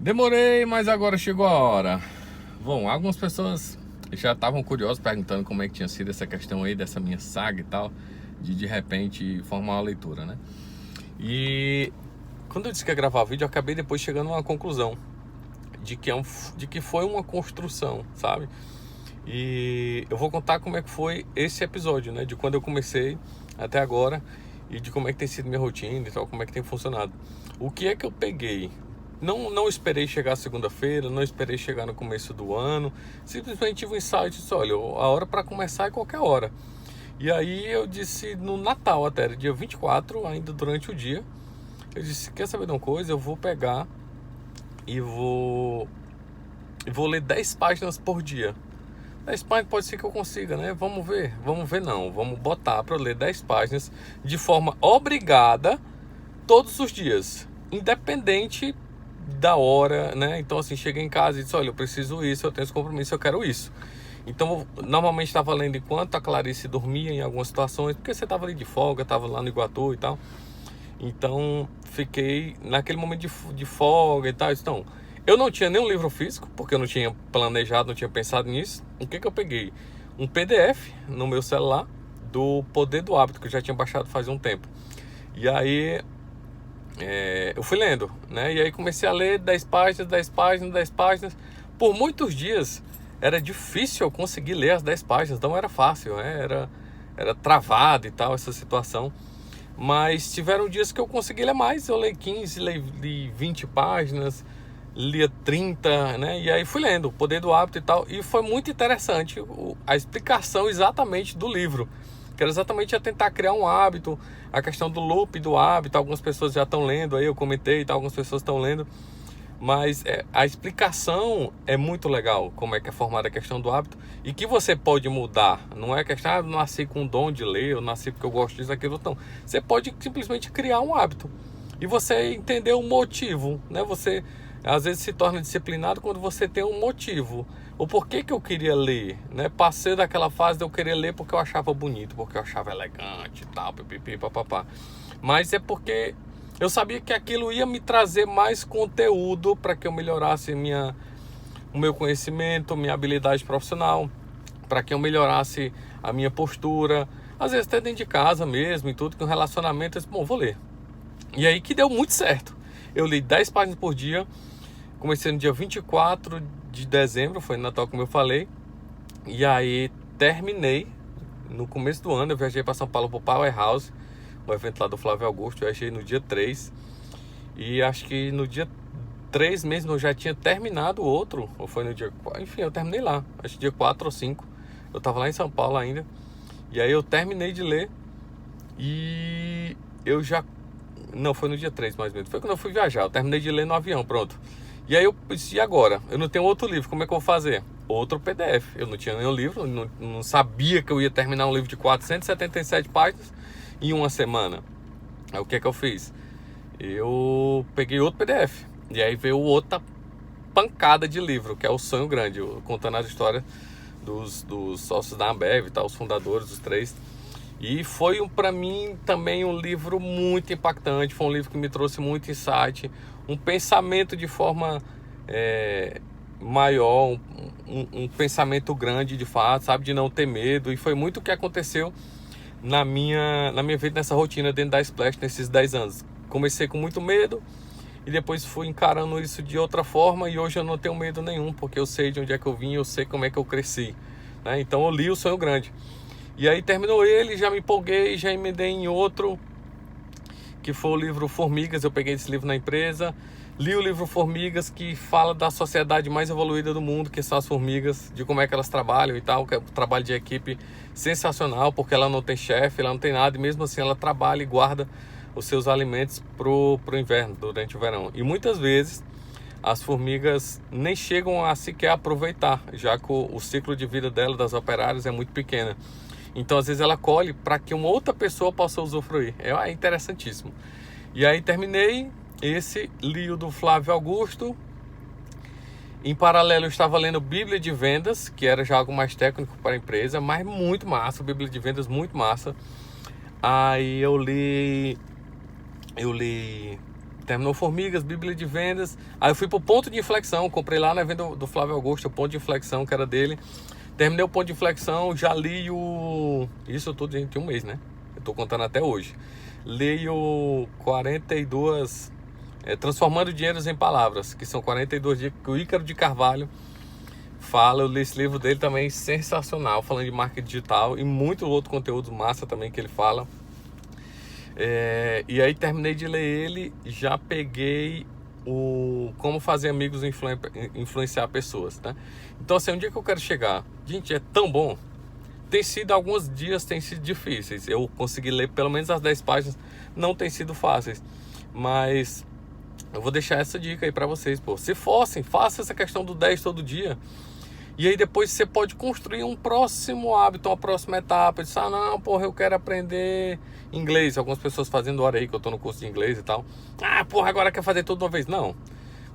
Demorei, mas agora chegou a hora. Bom, algumas pessoas já estavam curiosas perguntando como é que tinha sido essa questão aí dessa minha saga e tal, de repente formar uma leitura, né? E quando eu disse que ia gravar vídeo, eu acabei depois chegando a uma conclusão de que foi uma construção, sabe? E eu vou contar como é que foi esse episódio, né? De quando eu comecei até agora e de como é que tem sido minha rotina e tal, como é que tem funcionado. O que é que eu peguei? Não esperei chegar segunda-feira, não esperei chegar no começo do ano. Simplesmente tive um insight, disse, olha, a hora para começar é qualquer hora. E aí eu disse, no Natal até, dia 24, ainda durante o dia, eu disse, quer saber de uma coisa? Eu vou pegar e vou ler 10 páginas por dia. 10 páginas pode ser que eu consiga, né? Vamos ver não. Vamos botar para ler 10 páginas de forma obrigada todos os dias, independente da hora, né? Então assim, cheguei em casa e disse, olha, eu preciso isso, eu tenho esse compromisso, eu quero isso. Então, normalmente estava lendo enquanto a Clarice dormia em algumas situações, porque você estava ali de folga, estava lá no Iguatu e tal. Então, fiquei naquele momento de folga e tal. Então, eu não tinha nenhum livro físico, porque eu não tinha planejado, não tinha pensado nisso. O que eu peguei? Um PDF no meu celular do Poder do Hábito, que eu já tinha baixado faz um tempo. E aí, eu fui lendo, né? E aí comecei a ler 10 páginas, 10 páginas, 10 páginas. Por muitos dias era difícil eu conseguir ler as 10 páginas, não era fácil, né? Era travado e tal essa situação. Mas tiveram dias que eu consegui ler mais, eu li 15, li 20 páginas, lia 30, né? E aí fui lendo o Poder do Hábito e tal. E foi muito interessante a explicação exatamente do livro, que era exatamente a tentar criar um hábito, a questão do loop do hábito. Algumas pessoas já estão lendo, aí eu comentei e tal, algumas pessoas estão lendo. Mas a explicação é muito legal, como é que é formada a questão do hábito e que você pode mudar. Não é questão, eu nasci com o dom de ler, eu nasci porque eu gosto disso, aquilo, não. Você pode simplesmente criar um hábito e você entender o motivo, né? Você às vezes se torna disciplinado quando você tem um motivo. O porquê que eu queria ler, né? Passei daquela fase de eu querer ler porque eu achava bonito, porque eu achava elegante e tal, pipipi, papapá. Mas é porque eu sabia que aquilo ia me trazer mais conteúdo para que eu melhorasse o meu conhecimento, minha habilidade profissional, para que eu melhorasse a minha postura, às vezes até dentro de casa mesmo e tudo, que um relacionamento, eu disse, bom, vou ler. E aí que deu muito certo. Eu li 10 páginas por dia, comecei no dia 24 de dezembro, foi no Natal como eu falei, e aí terminei no começo do ano. Eu viajei para São Paulo para o Powerhouse, o evento lá do Flávio Augusto. Eu achei no dia 3 e acho que no dia 3 mesmo eu já tinha terminado o outro, ou foi no dia 4, enfim, eu terminei lá, acho que dia 4 ou 5, eu tava lá em São Paulo ainda, e aí eu terminei de ler e eu já, não, foi no dia 3 mais ou menos, foi quando eu fui viajar, eu terminei de ler no avião, pronto. E aí eu disse, e agora? Eu não tenho outro livro, como é que eu vou fazer? Outro PDF, eu não tinha nenhum livro, não sabia que eu ia terminar um livro de 477 páginas em uma semana. Aí o que é que eu fiz? Eu peguei outro PDF, e aí veio outra pancada de livro, que é O Sonho Grande, contando as histórias dos sócios da Ambev, tá, os fundadores, os 3. E foi para mim também um livro muito impactante, foi um livro que me trouxe muito insight, um pensamento de forma maior, um pensamento grande de fato, sabe, de não ter medo. E foi muito o que aconteceu na minha vida, nessa rotina dentro da Splash nesses 10 anos. Comecei com muito medo e depois fui encarando isso de outra forma, e hoje eu não tenho medo nenhum, porque eu sei de onde é que eu vim, eu sei como é que eu cresci, né? Então eu li O Sonho Grande. E aí terminou ele, já me empolguei, já emendei em outro, que foi o livro Formigas. Eu peguei esse livro na empresa, li o livro Formigas, que fala da sociedade mais evoluída do mundo, que são as formigas, de como é que elas trabalham e tal, que é um trabalho de equipe sensacional, porque ela não tem chefe, ela não tem nada, e mesmo assim ela trabalha e guarda os seus alimentos pro inverno, durante o verão. E muitas vezes as formigas nem chegam a sequer aproveitar, já que o ciclo de vida dela, das operárias, é muito pequena. Então, às vezes, ela colhe para que uma outra pessoa possa usufruir. É interessantíssimo. E aí, terminei esse, li o do Flávio Augusto. Em paralelo, eu estava lendo Bíblia de Vendas, que era já algo mais técnico para a empresa, mas muito massa, Bíblia de Vendas, muito massa. Aí eu li terminou Formigas, Bíblia de Vendas. Aí eu fui pro Ponto de Inflexão, comprei lá na venda do Flávio Augusto, o Ponto de Inflexão, que era dele. Terminei o Ponto de Inflexão, já li o... Isso tudo em um mês, né? Eu tô contando até hoje. Leio 42... Transformando Dinheiros em Palavras, que são 42 dias que o Ícaro de Carvalho fala. Eu li esse livro dele também, sensacional, falando de marketing digital e muito outro conteúdo massa também que ele fala. E aí terminei de ler ele, já peguei o Como Fazer Amigos e Influenciar Pessoas, né? Então assim, onde é que eu quero chegar? Gente, é tão bom. Tem sido, alguns dias tem sido difíceis. Eu consegui ler pelo menos as 10 páginas, não tem sido fáceis. Mas eu vou deixar essa dica aí pra vocês, pô. Se fossem, faça essa questão do 10 todo dia. E aí depois você pode construir um próximo hábito, uma próxima etapa. Diz, não, porra, eu quero aprender inglês. Algumas pessoas fazendo hora aí, que eu tô no curso de inglês e tal. Porra, agora quer fazer tudo de uma vez. Não.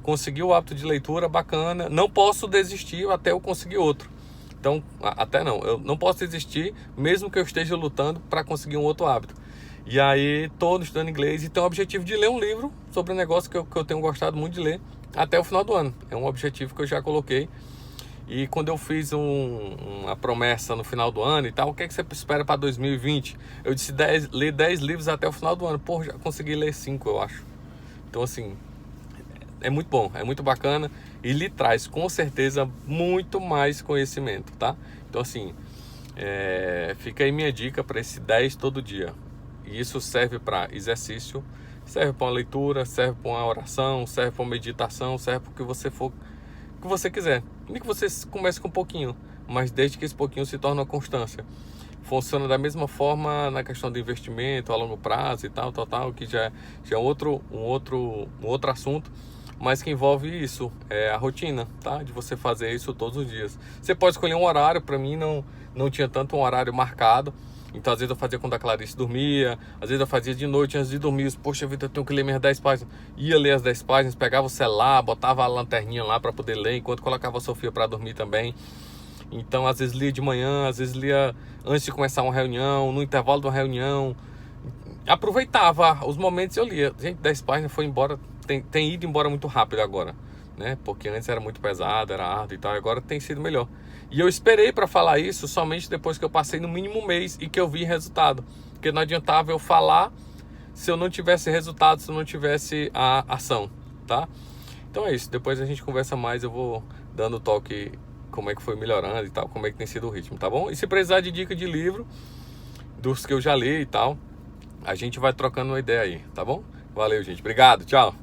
Consegui o hábito de leitura, bacana. Não posso desistir até eu conseguir outro. Então, até não. Eu não posso desistir, mesmo que eu esteja lutando para conseguir um outro hábito. E aí, tô estudando inglês e tenho o objetivo de ler um livro sobre um negócio que eu tenho gostado muito de ler até o final do ano. É um objetivo que eu já coloquei. E quando eu fiz uma promessa no final do ano e tal, o que é que você espera para 2020? Eu disse ler 10 livros até o final do ano. Pô, já consegui ler 5, eu acho. Então, assim, é muito bom, é muito bacana e lhe traz, com certeza, muito mais conhecimento, tá? Então, assim, fica aí minha dica para esse 10 todo dia. E isso serve para exercício, serve para uma leitura, serve para uma oração, serve para uma meditação, serve para o que você for, que você quiser. Nem que você comece com um pouquinho, mas desde que esse pouquinho se torne uma constância. Funciona da mesma forma na questão do investimento a longo prazo e tal, que já é um outro assunto, mas que envolve isso, a rotina, tá? De você fazer isso todos os dias. Você pode escolher um horário. Para mim não tinha tanto um horário marcado. Então, às vezes eu fazia quando a Clarice dormia, às vezes eu fazia de noite antes de dormir. Poxa vida, eu tenho que ler minhas 10 páginas. Ia ler as 10 páginas, pegava o celular, botava a lanterninha lá para poder ler, enquanto colocava a Sofia para dormir também. Então, às vezes lia de manhã, às vezes lia antes de começar uma reunião, no intervalo de uma reunião. Aproveitava os momentos e eu lia. Gente, 10 páginas foi embora, tem ido embora muito rápido agora, né? Porque antes era muito pesado, era árduo e tal, e agora tem sido melhor. E eu esperei para falar isso somente depois que eu passei no mínimo um mês e que eu vi resultado. Porque não adiantava eu falar se eu não tivesse resultado, se eu não tivesse a ação, tá? Então é isso, depois a gente conversa mais, eu vou dando toque como é que foi melhorando e tal, como é que tem sido o ritmo, tá bom? E se precisar de dica de livro, dos que eu já li e tal, a gente vai trocando uma ideia aí, tá bom? Valeu, gente. Obrigado, tchau.